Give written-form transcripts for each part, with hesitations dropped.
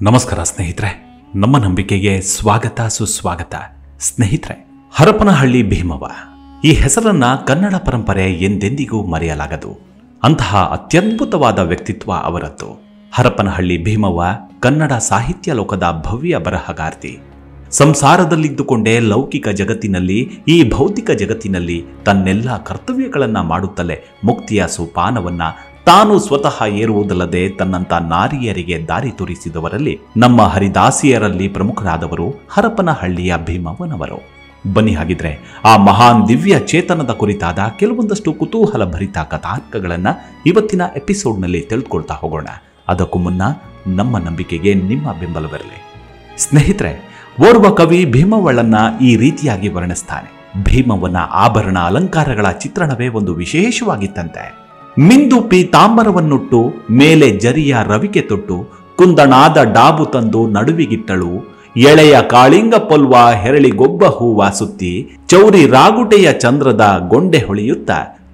ನಮಸ್ಕಾರ ಸ್ನೇಹಿತರೆ, ನಮ್ಮ ನಂಬಿಕೆಗೆ ಸ್ವಾಗತ ಸುಸ್ವಾಗತ. ಸ್ನೇಹಿತರೆ, ಹರಪನಹಳ್ಳಿ ಭೀಮವ್ವ ಈ ಹೆಸರನ್ನ ಕನ್ನಡ ಪರಂಪರೆ ಎಂದೆಂದಿಗೂ ಮರೆಯಲಾಗದು. ಅಂತಹ ಅತ್ಯದ್ಭುತವಾದ ವ್ಯಕ್ತಿತ್ವ ಅವರದ್ದು. ಹರಪನಹಳ್ಳಿ ಭೀಮವ್ವ ಕನ್ನಡ ಸಾಹಿತ್ಯ ಲೋಕದ ಭವ್ಯ ಬರಹಗಾರ್ತಿ. ಸಂಸಾರದಲ್ಲಿದ್ದುಕೊಂಡೇ ಲೌಕಿಕ ಜಗತ್ತಿನಲ್ಲಿ, ಈ ಭೌತಿಕ ಜಗತ್ತಿನಲ್ಲಿ ತನ್ನೆಲ್ಲ ಕರ್ತವ್ಯಗಳನ್ನು ಮಾಡುತ್ತಲೇ ಮುಕ್ತಿಯ ಸೋಪಾನವನ್ನ ತಾನು ಸ್ವತಃ ಏರುವುದಲ್ಲದೆ ತನ್ನಂತ ನಾರಿಯರಿಗೆ ದಾರಿ ತೋರಿಸಿದವರಲ್ಲಿ ನಮ್ಮ ಹರಿದಾಸಿಯರಲ್ಲಿ ಪ್ರಮುಖರಾದವರು ಹರಪನಹಳ್ಳಿಯ ಭೀಮವ್ವನವರು. ಬನ್ನಿ ಹಾಗಿದ್ರೆ ಆ ಮಹಾನ್ ದಿವ್ಯ ಚೇತನದ ಕುರಿತಾದ ಕೆಲವೊಂದಷ್ಟು ಕುತೂಹಲ ಭರಿತ ಕಥಾನಕಗಳನ್ನು ಇವತ್ತಿನ ಎಪಿಸೋಡ್ನಲ್ಲಿ ತಿಳಿದುಕೊಳ್ತಾ ಹೋಗೋಣ. ಅದಕ್ಕೂ ಮುನ್ನ ನಮ್ಮ ನಂಬಿಕೆಗೆ ನಿಮ್ಮ ಬೆಂಬಲವಿರಲಿ. ಸ್ನೇಹಿತರೆ, ಓರ್ವ ಕವಿ ಭೀಮವ್ವಳನ್ನ ಈ ರೀತಿಯಾಗಿ ವರ್ಣಿಸ್ತಾನೆ. ಭೀಮವ್ವನ ಆಭರಣ ಅಲಂಕಾರಗಳ ಚಿತ್ರಣವೇ ಒಂದು ವಿಶೇಷವಾಗಿತ್ತಂತೆ. ಮಿಂದು ಪೀತಾಂಬರವನ್ನುಟ್ಟು ಮೇಲೆ ಜರಿಯ ರವಿಕೆ ತೊಟ್ಟು ಕುಂದಣಾದ ಡಾಬು ತಂದು ನಡುವಿಗಿಟ್ಟಳು. ಎಳೆಯ ಕಾಳಿಂಗ ಪೊಲ್ವ ಹೆರಳಿಗೊಬ್ಬ ಹೂವ ಸುತ್ತಿ ಚೌರಿ ರಾಗುಟೆಯ ಚಂದ್ರದ ಗೊಂಡೆ ಹೊಳೆಯುತ್ತ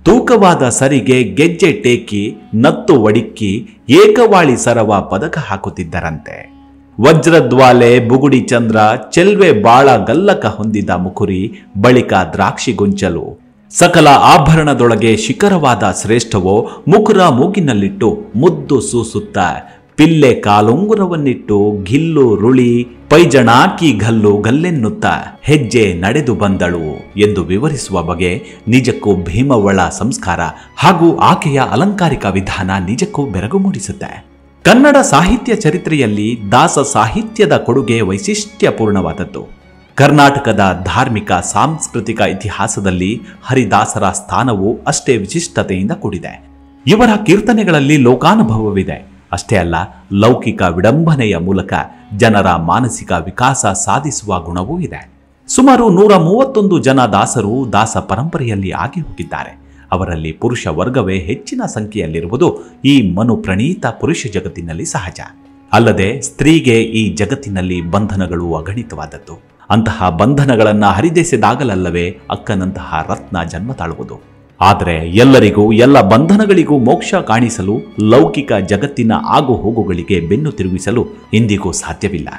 ತೂಕವಾದ ಸರಿಗೆ ಗೆಜ್ಜೆ ಟೇಕಿ ನತ್ತು ಒಡಿಕ್ಕಿ ಏಕವಾಳಿ ಸರವ ಪದಕ ಹಾಕುತ್ತಿದ್ದರಂತೆ. ವಜ್ರದ್ವಾಲೆ ಬುಗುಡಿ ಚಂದ್ರ ಚೆಲ್ವೆ ಬಾಳ ಗಲ್ಲಕ ಹೊಂದಿದ ಮುಕುರಿ ಬಳಿಕ ದ್ರಾಕ್ಷಿ ಗೊಂಚಲು ಸಕಲ ಆಭರಣದೊಳಗೆ ಶಿಖರವಾದ ಶ್ರೇಷ್ಠವೋ ಮುಕುರ ಮೂಗಿನಲ್ಲಿಟ್ಟು ಮುದ್ದು ಸೂಸುತ್ತ ಪಿಲ್ಲೆ ಕಾಲುಂಗುರವನ್ನಿಟ್ಟು ಗಿಲ್ಲು ರುಳಿ ಪೈಜಣಾಕಿ ಗಲ್ಲು ಗಲ್ಲೆನ್ನುತ್ತ ಹೆಜ್ಜೆ ನಡೆದು ಬಂದಳು ಎಂದು ವಿವರಿಸುವ ಬಗೆ ನಿಜಕ್ಕೂ ಭೀಮವ್ವಳ ಸಂಸ್ಕಾರ ಹಾಗೂ ಆಕೆಯ ಅಲಂಕಾರಿಕ ವಿಧಾನ ನಿಜಕ್ಕೂ ಬೆರಗು ಮೂಡಿಸುತ್ತೆ. ಕನ್ನಡ ಸಾಹಿತ್ಯ ಚರಿತ್ರೆಯಲ್ಲಿ ದಾಸ ಸಾಹಿತ್ಯದ ಕೊಡುಗೆ ವೈಶಿಷ್ಟ್ಯಪೂರ್ಣವಾದದ್ದು. ಕರ್ನಾಟಕದ ಧಾರ್ಮಿಕ ಸಾಂಸ್ಕೃತಿಕ ಇತಿಹಾಸದಲ್ಲಿ ಹರಿದಾಸರ ಸ್ಥಾನವು ಅಷ್ಟೇ ವಿಶಿಷ್ಟತೆಯಿಂದ ಕೂಡಿದೆ. ಇವರ ಕೀರ್ತನೆಗಳಲ್ಲಿ ಲೋಕಾನುಭವವಿದೆ. ಅಷ್ಟೇ ಅಲ್ಲ, ಲೌಕಿಕ ವಿಡಂಬನೆಯ ಮೂಲಕ ಜನರ ಮಾನಸಿಕ ವಿಕಾಸ ಸಾಧಿಸುವ ಗುಣವೂ ಇದೆ. ಸುಮಾರು 131 ಜನ ದಾಸರು ದಾಸ ಪರಂಪರೆಯಲ್ಲಿ ಆಗಿ ಹೋಗಿದ್ದಾರೆ. ಅವರಲ್ಲಿ ಪುರುಷ ವರ್ಗವೇ ಹೆಚ್ಚಿನ ಸಂಖ್ಯೆಯಲ್ಲಿರುವುದು ಈ ಮನು ಪ್ರಣೀತ ಪುರುಷ ಜಗತ್ತಿನಲ್ಲಿ ಸಹಜ. ಅಲ್ಲದೆ ಸ್ತ್ರೀಗೆ ಈ ಜಗತ್ತಿನಲ್ಲಿ ಬಂಧನಗಳು ಅಗಣಿತವಾದದ್ದು. ಅಂತಹ ಬಂಧನಗಳನ್ನು ಹರಿದೆಸೆದಾಗಲಲ್ಲವೇ ಅಕ್ಕನಂತಹ ರತ್ನ ಜನ್ಮ ತಾಳುವುದು. ಆದರೆ ಎಲ್ಲರಿಗೂ ಎಲ್ಲ ಬಂಧನಗಳಿಗೂ ಮೋಕ್ಷ ಕಾಣಿಸಲು ಲೌಕಿಕ ಜಗತ್ತಿನ ಆಗು ಹೋಗುಗಳಿಗೆ ಬೆನ್ನು ತಿರುಗಿಸಲು ಇಂದಿಗೂ ಸಾಧ್ಯವಿಲ್ಲ.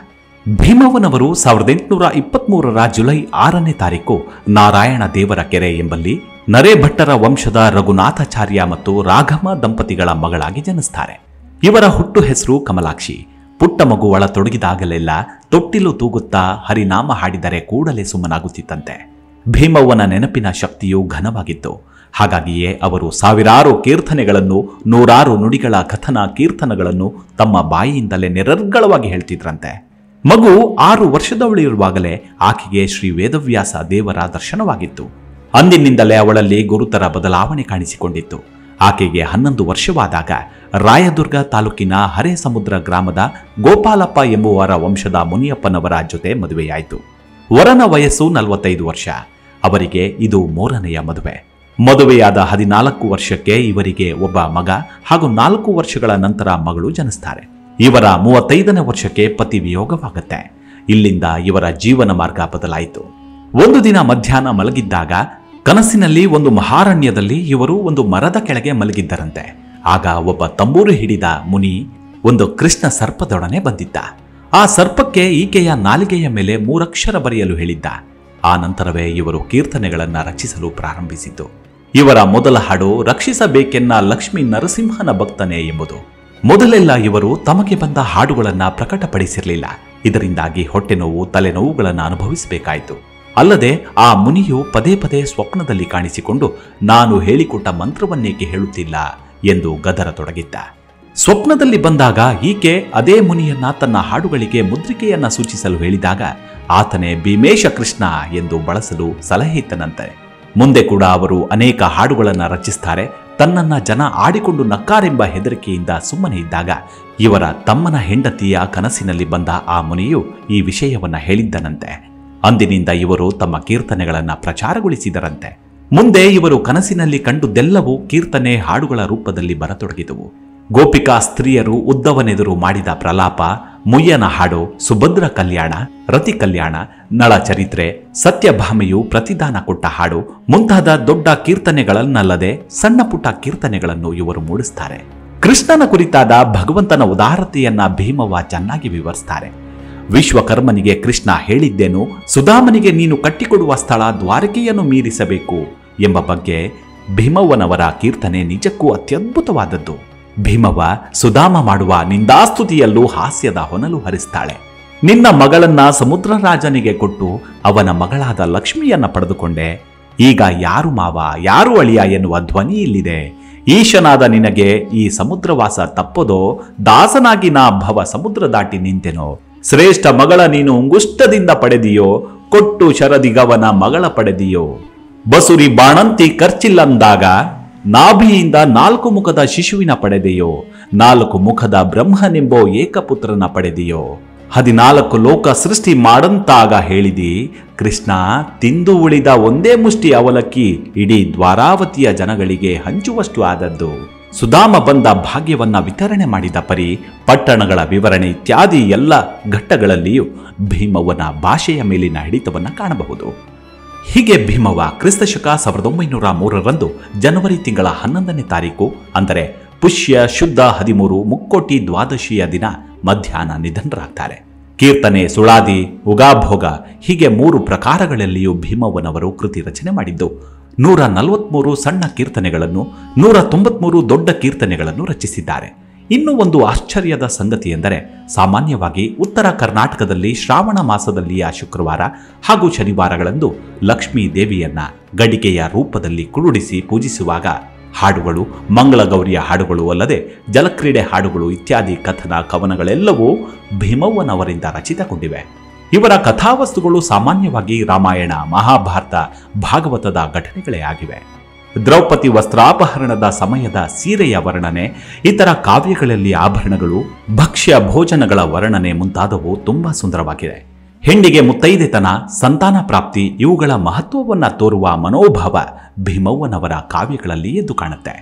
ಭೀಮವ್ವನವರು 1823 ಜುಲೈ 6ನೇ ತಾರೀಕು ನಾರಾಯಣ ದೇವರ ಕೆರೆ ಎಂಬಲ್ಲಿ ನರೇಭಟ್ಟರ ವಂಶದ ರಘುನಾಥಾಚಾರ್ಯ ಮತ್ತು ರಾಘಮ ದಂಪತಿಗಳ ಮಗಳಾಗಿ ಜನಿಸ್ತಾರೆ. ಇವರ ಹುಟ್ಟು ಹೆಸರು ಕಮಲಾಕ್ಷಿ. ಪುಟ್ಟ ಮಗು ಒಳ ತೊಡಗಿದಾಗಲೆಲ್ಲ ತೊಟ್ಟಿಲು ತೂಗುತ್ತಾ ಹರಿನಾಮ ಹಾಡಿದರೆ ಕೂಡಲೇ ಸುಮ್ಮನಾಗುತ್ತಿತ್ತಂತೆ. ಭೀಮವ್ವನ ನೆನಪಿನ ಶಕ್ತಿಯು ಘನವಾಗಿತ್ತು. ಹಾಗಾಗಿಯೇ ಅವರು ಸಾವಿರಾರು ಕೀರ್ತನೆಗಳನ್ನು, 100 ನುಡಿಗಳ ಕಥನ ಕೀರ್ತನಗಳನ್ನು ತಮ್ಮ ಬಾಯಿಯಿಂದಲೇ ನಿರರ್ಗಳವಾಗಿ ಹೇಳ್ತಿದ್ರಂತೆ. ಮಗು 6 ವರ್ಷದವಳಿರುವಾಗಲೇ ಆಕೆಗೆ ಶ್ರೀ ವೇದವ್ಯಾಸ ದೇವರ ದರ್ಶನವಾಗಿತ್ತು. ಅಂದಿನಿಂದಲೇ ಅವಳಲ್ಲಿ ಗುರುತರ ಬದಲಾವಣೆ ಕಾಣಿಸಿಕೊಂಡಿತ್ತು. ಆಕೆಗೆ 11 ವರ್ಷವಾದಾಗ ರಾಯದುರ್ಗ ತಾಲೂಕಿನ ಹರೇಸಮುದ್ರ ಗ್ರಾಮದ ಗೋಪಾಲಪ್ಪ ಎಂಬುವರ ವಂಶದ ಮುನಿಯಪ್ಪನವರ ಜೊತೆ ಮದುವೆಯಾಯಿತು. ವರನ ವಯಸ್ಸು 45 ವರ್ಷ. ಅವರಿಗೆ ಇದು 3ನೆಯ ಮದುವೆ. ಮದುವೆಯಾದ 14 ವರ್ಷಕ್ಕೆ ಇವರಿಗೆ ಒಬ್ಬ ಮಗ ಹಾಗೂ 4 ವರ್ಷಗಳ ನಂತರ ಮಗಳು ಜನಿಸ್ತಾರೆ. ಇವರ 35ನೇ ವರ್ಷಕ್ಕೆ ಪತಿ ವಿಯೋಗವಾಗುತ್ತೆ. ಇಲ್ಲಿಂದ ಇವರ ಜೀವನ ಮಾರ್ಗ ಬದಲಾಯಿತು. ಒಂದು ದಿನ ಮಧ್ಯಾಹ್ನ ಮಲಗಿದ್ದಾಗ ಕನಸಿನಲ್ಲಿ ಒಂದು ಮಹಾರಣ್ಯದಲ್ಲಿ ಇವರು ಒಂದು ಮರದ ಕೆಳಗೆ ಮಲಗಿದ್ದರಂತೆ. ಆಗ ಒಬ್ಬ ತಂಬೂರು ಹಿಡಿದ ಮುನಿ ಒಂದು ಕೃಷ್ಣ ಸರ್ಪದೊಡನೆ ಬಂದಿದ್ದ. ಆ ಸರ್ಪಕ್ಕೆ ಈಕೆಯ ನಾಲಿಗೆಯ ಮೇಲೆ 3 ಅಕ್ಷರ ಬರೆಯಲು ಹೇಳಿದ್ದ. ಆ ನಂತರವೇ ಇವರು ಕೀರ್ತನೆಗಳನ್ನು ರಚಿಸಲು ಪ್ರಾರಂಭಿಸಿತು. ಇವರ ಮೊದಲ ಹಾಡು ರಕ್ಷಿಸಬೇಕೆನ್ನ ಲಕ್ಷ್ಮೀ ನರಸಿಂಹನ ಭಕ್ತನೇ ಎಂಬುದು. ಮೊದಲೆಲ್ಲ ಇವರು ತಮಗೆ ಬಂದ ಹಾಡುಗಳನ್ನು ಪ್ರಕಟಪಡಿಸಿರಲಿಲ್ಲ. ಇದರಿಂದಾಗಿ ಹೊಟ್ಟೆ ನೋವು, ತಲೆನೋವುಗಳನ್ನು ಅನುಭವಿಸಬೇಕಾಯಿತು. ಅಲ್ಲದೆ ಆ ಮುನಿಯು ಪದೇ ಪದೇ ಸ್ವಪ್ನದಲ್ಲಿ ಕಾಣಿಸಿಕೊಂಡು ನಾನು ಹೇಳಿಕೊಟ್ಟ ಮಂತ್ರವನ್ನೇಕೆ ಹೇಳುತ್ತಿಲ್ಲ ಎಂದು ಗದರತೊಡಗಿದ್ದ. ಸ್ವಪ್ನದಲ್ಲಿ ಬಂದಾಗ ಈಕೆ ಅದೇ ಮುನಿಯನ್ನ ತನ್ನ ಹಾಡುಗಳಿಗೆ ಮುದ್ರಿಕೆಯನ್ನ ಸೂಚಿಸಲು ಹೇಳಿದಾಗ ಆತನೇ ಭೀಮೇಶ ಕೃಷ್ಣ ಎಂದು ಬಳಸಲು ಸಲಹೆ ಇತ್ತನಂತೆ. ಮುಂದೆ ಕೂಡ ಅವರು ಅನೇಕ ಹಾಡುಗಳನ್ನು ರಚಿಸ್ತಾರೆ. ತನ್ನನ್ನ ಜನ ಆಡಿಕೊಂಡು ನಕ್ಕಾರೆಂಬ ಹೆದರಿಕೆಯಿಂದ ಸುಮ್ಮನೆ ಇದ್ದಾಗ ಇವರ ತಮ್ಮನ ಹೆಂಡತಿಯ ಕನಸಿನಲ್ಲಿ ಬಂದ ಆ ಮುನಿಯು ಈ ವಿಷಯವನ್ನ ಹೇಳಿದ್ದನಂತೆ. ಅಂದಿನಿಂದ ಇವರು ತಮ್ಮ ಕೀರ್ತನೆಗಳನ್ನು ಪ್ರಚಾರಗೊಳಿಸಿದರಂತೆ. ಮುಂದೆ ಇವರು ಕನಸಿನಲ್ಲಿ ಕಂಡುದೆಲ್ಲವೂ ಕೀರ್ತನೆ ಹಾಡುಗಳ ರೂಪದಲ್ಲಿ ಬರತೊಡಗಿದವು. ಗೋಪಿಕಾ ಸ್ತ್ರೀಯರು ಉದ್ದವನೆದುರು ಮಾಡಿದ ಪ್ರಲಾಪ, ಮುಯ್ಯನ ಹಾಡು, ಸುಭದ್ರ ಕಲ್ಯಾಣ, ರತಿ ಕಲ್ಯಾಣ, ನಳ ಚರಿತ್ರೆ, ಸತ್ಯಭಾಮೆಯು ಪ್ರತಿದಾನ ಕೊಟ್ಟ ಹಾಡು ಮುಂತಾದ ದೊಡ್ಡ ಕೀರ್ತನೆಗಳನ್ನಲ್ಲದೆ ಸಣ್ಣ ಪುಟ್ಟ ಕೀರ್ತನೆಗಳನ್ನು ಇವರು ಮೂಡಿಸ್ತಾರೆ. ಕೃಷ್ಣನ ಕುರಿತಾದ ಭಗವಂತನ ಉದಾರತೆಯನ್ನ ಭೀಮವ್ವ ಚೆನ್ನಾಗಿ ವಿವರಿಸ್ತಾರೆ. ವಿಶ್ವಕರ್ಮನಿಗೆ ಕೃಷ್ಣ ಹೇಳಿದ್ದೇನು, ಸುಧಾಮನಿಗೆ ನೀನು ಕಟ್ಟಿಕೊಡುವ ಸ್ಥಳ ದ್ವಾರಕೆಯನ್ನು ಮೀರಿಸಬೇಕು ಎಂಬ ಬಗ್ಗೆ ಭೀಮವ್ವನವರ ಕೀರ್ತನೆ ನಿಜಕ್ಕೂ ಅತ್ಯದ್ಭುತವಾದದ್ದು. ಭೀಮವ್ವ ಸುಧಾಮ ಮಾಡುವ ನಿಂದಾಸ್ತುತಿಯಲ್ಲೂ ಹಾಸ್ಯದ ಹೊನಲು ಹರಿಸ್ತಾಳೆ. ನಿನ್ನ ಮಗಳನ್ನ ಸಮುದ್ರ ರಾಜನಿಗೆ ಕೊಟ್ಟು ಅವನ ಮಗಳಾದ ಲಕ್ಷ್ಮಿಯನ್ನ ಪಡೆದುಕೊಂಡೆ. ಈಗ ಯಾರು ಮಾವ ಯಾರು ಅಳಿಯ ಎನ್ನುವ ಧ್ವನಿ ಇಲ್ಲಿದೆ. ಈಶನಾದ ನಿನಗೆ ಈ ಸಮುದ್ರವಾಸ ತಪ್ಪದೋ, ದಾಸನಾಗಿ ನಾ ಭವ ಸಮುದ್ರ ದಾಟಿ ನಿಂತೆನೋ. ಶ್ರೇಷ್ಠ ಮಗಳ ನೀನು ಉಂಗುಷ್ಟದಿಂದ ಪಡೆದಿಯೋ, ಕೊಟ್ಟು ಶರದಿಗವನ ಮಗಳ ಪಡೆದಿಯೋ. ಬಸುರಿ ಬಾಣಂತಿ ಖರ್ಚಿಲ್ಲಂದಾಗ ನಾಭಿಯಿಂದ 4 ಮುಖದ ಶಿಶುವಿನ ಪಡೆದೆಯೋ. 4 ಮುಖದ ಬ್ರಹ್ಮನೆಂಬೋ ಏಕಪುತ್ರನ ಪಡೆದೆಯೋ. 14 ಲೋಕ ಸೃಷ್ಟಿ ಮಾಡಂತಾಗ ಹೇಳಿದಿ ಕೃಷ್ಣ, ತಿಂದು ಉಳಿದ ಒಂದೇ ಮುಷ್ಟಿ ಅವಲಕ್ಕಿ ಇಡೀ ದ್ವಾರಾವತಿಯ ಜನಗಳಿಗೆ ಹಂಚುವಷ್ಟು ಆದದ್ದು. ಸುಧಾಮ ಬಂದ ಭಾಗ್ಯವನ್ನ ವಿತರಣೆ ಮಾಡಿದ ಪರಿ ಪಟ್ಟಣಗಳ ವಿವರಣೆ ಇತ್ಯಾದಿ ಎಲ್ಲ ಘಟ್ಟಗಳಲ್ಲಿಯೂ ಭೀಮವ್ವನ ಭಾಷೆಯ ಮೇಲಿನ ಹಿಡಿತವನ್ನ ಕಾಣಬಹುದು. ಹೀಗೆ ಭೀಮವ್ವ ಕ್ರಿಸ್ತಶಕ 1903 ಜನವರಿ ತಿಂಗಳ 11ನೇ ತಾರೀಕು ಅಂದರೆ ಪುಷ್ಯ ಶುದ್ಧ 13 ಮುಕ್ಕೋಟಿ ದ್ವಾದಶಿಯ ದಿನ ಮಧ್ಯಾಹ್ನ ನಿಧನರಾಗ್ತಾರೆ. ಕೀರ್ತನೆ, ಸುಳಾದಿ, ಉಗಾಭೋಗ ಹೀಗೆ 3 ಪ್ರಕಾರಗಳಲ್ಲಿಯೂ ಭೀಮವ್ವನವರು ಕೃತಿ ರಚನೆ ಮಾಡಿದ್ದು 143 ಸಣ್ಣ ಕೀರ್ತನೆಗಳನ್ನು, 193 ದೊಡ್ಡ ಕೀರ್ತನೆಗಳನ್ನು ರಚಿಸಿದ್ದಾರೆ. ಇನ್ನೂ ಒಂದು ಆಶ್ಚರ್ಯದ ಸಂಗತಿ ಎಂದರೆ, ಸಾಮಾನ್ಯವಾಗಿ ಉತ್ತರ ಕರ್ನಾಟಕದಲ್ಲಿ ಶ್ರಾವಣ ಮಾಸದಲ್ಲಿಯ ಶುಕ್ರವಾರ ಹಾಗೂ ಶನಿವಾರಗಳಂದು ಲಕ್ಷ್ಮೀ ದೇವಿಯನ್ನ ಗಡಿಗೆಯ ರೂಪದಲ್ಲಿ ಕುರುಡಿಸಿ ಪೂಜಿಸುವಾಗ ಹಾಡುಗಳು, ಮಂಗಳಗೌರಿಯ ಹಾಡುಗಳು ಅಲ್ಲದೆ ಜಲಕ್ರೀಡೆ ಹಾಡುಗಳು ಇತ್ಯಾದಿ ಕಥನ ಕವನಗಳೆಲ್ಲವೂ ಭೀಮವ್ವನವರಿಂದ ರಚಿತಗೊಂಡಿವೆ. ಇವರ ಕಥಾವಸ್ತುಗಳು ಸಾಮಾನ್ಯವಾಗಿ ರಾಮಾಯಣ, ಮಹಾಭಾರತ, ಭಾಗವತದ ಘಟನೆಗಳೇ ಆಗಿವೆ. ದ್ರೌಪದಿ ವಸ್ತ್ರಾಪಹರಣದ ಸಮಯದ ಸೀರೆಯ ವರ್ಣನೆ, ಇತರ ಕಾವ್ಯಗಳಲ್ಲಿ ಆಭರಣಗಳು, ಭಕ್ಷ್ಯ ಭೋಜನಗಳ ವರ್ಣನೆ ಮುಂತಾದವು ತುಂಬಾ ಸುಂದರವಾಗಿದೆ. ಹೆಣ್ಣಿಗೆ ಮುತ್ತೈದೆತನ, ಸಂತಾನ ಪ್ರಾಪ್ತಿ ಇವುಗಳ ಮಹತ್ವವನ್ನ ತೋರುವ ಮನೋಭಾವ ಭೀಮವ್ವನವರ ಕಾವ್ಯಗಳಲ್ಲಿ ಎದ್ದು ಕಾಣುತ್ತೆ.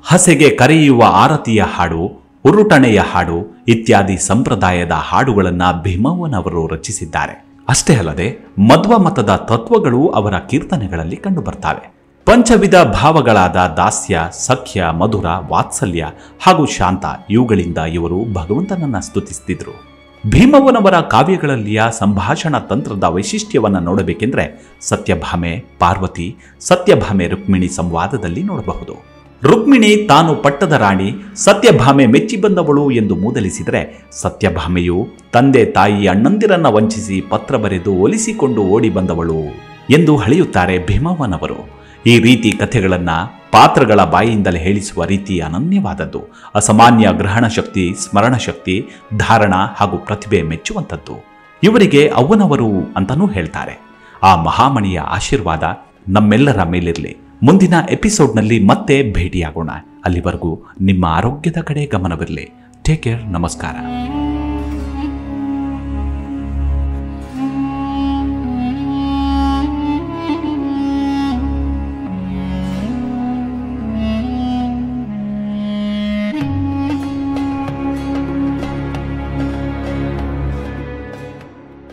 ಹಸೆಗೆ ಕರೆಯುವ ಆರತಿಯ ಹಾಡು, ಉರುಟಣೆಯ ಹಾಡು ಇತ್ಯಾದಿ ಸಂಪ್ರದಾಯದ ಹಾಡುಗಳನ್ನ ಭೀಮವ್ವನವರು ರಚಿಸಿದ್ದಾರೆ. ಅಷ್ಟೇ ಅಲ್ಲದೆ ಮಧ್ವ ಮತದ ತತ್ವಗಳು ಅವರ ಕೀರ್ತನೆಗಳಲ್ಲಿ ಕಂಡುಬರ್ತಾವೆ. ಪಂಚವಿಧ ಭಾವಗಳಾದ ದಾಸ್ಯ, ಸಖ್ಯ, ಮಧುರ, ವಾತ್ಸಲ್ಯ ಹಾಗೂ ಶಾಂತ ಇವುಗಳಿಂದ ಇವರು ಭಗವಂತನನ್ನ ಸ್ತುತಿಸುತ್ತಿದ್ರು. ಭೀಮವ್ವನವರ ಕಾವ್ಯಗಳಲ್ಲಿಯ ಸಂಭಾಷಣಾ ತಂತ್ರದ ವೈಶಿಷ್ಟ್ಯವನ್ನ ನೋಡಬೇಕೆಂದ್ರೆ ಸತ್ಯಭಾಮೆ ಪಾರ್ವತಿ, ಸತ್ಯಭಾಮೆ ರುಕ್ಮಿಣಿ ಸಂವಾದದಲ್ಲಿ ನೋಡಬಹುದು. ರುಕ್ಮಿಣಿ ತಾನು ಪಟ್ಟದ ರಾಣಿ, ಸತ್ಯಭಾಮೆ ಮೆಚ್ಚಿ ಬಂದವಳು ಎಂದು ಮೂದಲಿಸಿದರೆ, ಸತ್ಯಭಾಮೆಯು ತಂದೆ ತಾಯಿ ಅಣ್ಣಂದಿರನ್ನ ವಂಚಿಸಿ ಪತ್ರ ಬರೆದು ಒಲಿಸಿಕೊಂಡು ಓಡಿ ಬಂದವಳು ಎಂದು ಹಳೆಯುತ್ತಾರೆ ಭೀಮವ್ವನವರು. ಈ ರೀತಿ ಕಥೆಗಳನ್ನ ಪಾತ್ರಗಳ ಬಾಯಿಯಿಂದಲೇ ಹೇಳಿಸುವ ರೀತಿ ಅನನ್ಯವಾದದ್ದು. ಅಸಾಮಾನ್ಯ ಗ್ರಹಣ ಶಕ್ತಿ, ಸ್ಮರಣ ಶಕ್ತಿ, ಧಾರಣ ಹಾಗೂ ಪ್ರತಿಭೆ ಮೆಚ್ಚುವಂಥದ್ದು. ಇವರಿಗೆ ಅವ್ವನವರು ಅಂತಾನೂ ಹೇಳ್ತಾರೆ. ಆ ಮಹಾಮಣಿಯ ಆಶೀರ್ವಾದ ನಮ್ಮೆಲ್ಲರ ಮೇಲಿರಲಿ. ಮುಂದಿನ ಎಪಿಸೋಡ್ನಲ್ಲಿ ಮತ್ತೆ ಭೇಟಿಯಾಗೋಣ. ಅಲ್ಲಿವರೆಗೂ ನಿಮ್ಮ ಆರೋಗ್ಯದ ಕಡೆ ಗಮನವಿರಲಿ. Take care. ನಮಸ್ಕಾರ.